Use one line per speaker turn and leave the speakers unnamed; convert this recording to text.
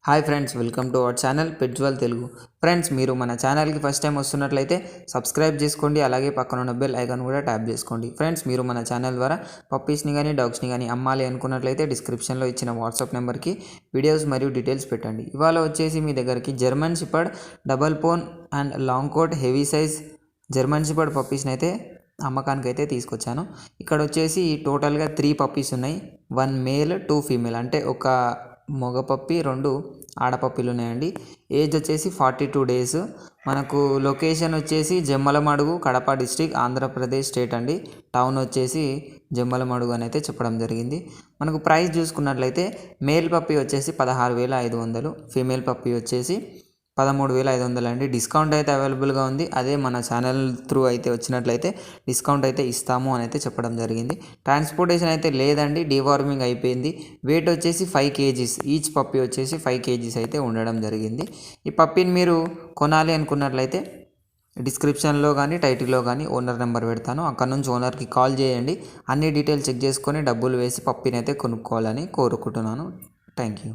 Hi friends, welcome to our channel పెట్జ్వల్ Telugu. Friends, మీరు మన ఛానల్కి ఫస్ట్ టైం వస్తున్నట్లయితే సబ్స్క్రైబ్ చేసుకోండి. అలాగే పక్కన ఉన్న బెల్ ఐకాన్ కూడా ట్యాప్ చేసుకోండి. ఫ్రెండ్స్, మీరు మన ఛానల్ ద్వారా పప్పీస్ని కానీ డాగ్స్ని కానీ అమ్మాలి అనుకున్నట్లయితే డిస్క్రిప్షన్లో ఇచ్చిన వాట్సాప్ నెంబర్కి వీడియోస్ మరియు డీటెయిల్స్ పెట్టండి. ఇవాళ వచ్చేసి మీ దగ్గరికి German shepherd double bone and long coat heavy size German shepherd పప్పీస్ని అయితే అమ్మకానికి అయితే తీసుకొచ్చాను. ఇక్కడ వచ్చేసి టోటల్గా 3 పప్పీస్ ఉన్నాయి. 1 మేల్ 2 ఫీమేల్, అంటే ఒక మగ పప్పి 2 ఆడపప్పిలు ఉన్నాయండి. ఏజ్ వచ్చేసి 42 డేస్. మనకు లొకేషన్ వచ్చేసి జమ్మలమడుగు, కడప డిస్ట్రిక్ట్, ఆంధ్రప్రదేశ్ స్టేట్ అండి. టౌన్ వచ్చేసి జమ్మలమడుగు అని అయితే చెప్పడం జరిగింది. మనకు ప్రైస్ చూసుకున్నట్లయితే మేల్ పప్పి వచ్చేసి 16,500, ఫీమేల్ పప్పి వచ్చేసి 13,500 అండి. డిస్కౌంట్ అయితే అవైలబుల్గా ఉంది. అదే మన ఛానల్ త్రూ అయితే వచ్చినట్లయితే డిస్కౌంట్ అయితే ఇస్తాము అని అయితే చెప్పడం జరిగింది. ట్రాన్స్పోర్టేషన్ అయితే లేదండి, డీవార్మింగ్ అయిపోయింది. వెయిట్ వచ్చేసి 5 కేజీస్, ఈచ్ పప్పి వచ్చేసి 5 కేజీస్ అయితే ఉండడం జరిగింది. ఈ పప్పిని మీరు కొనాలి అనుకున్నట్లయితే డిస్క్రిప్షన్లో కానీ టైటిల్లో కానీ ఓనర్ నెంబర్ పెడతాను. అక్కడ నుంచి ఓనర్కి కాల్ చేయండి. అన్ని డీటెయిల్స్ చెక్ చేసుకొని డబ్బులు వేసి పప్పిని అయితే కొనుక్కోవాలని కోరుకుంటున్నాను. Thank you.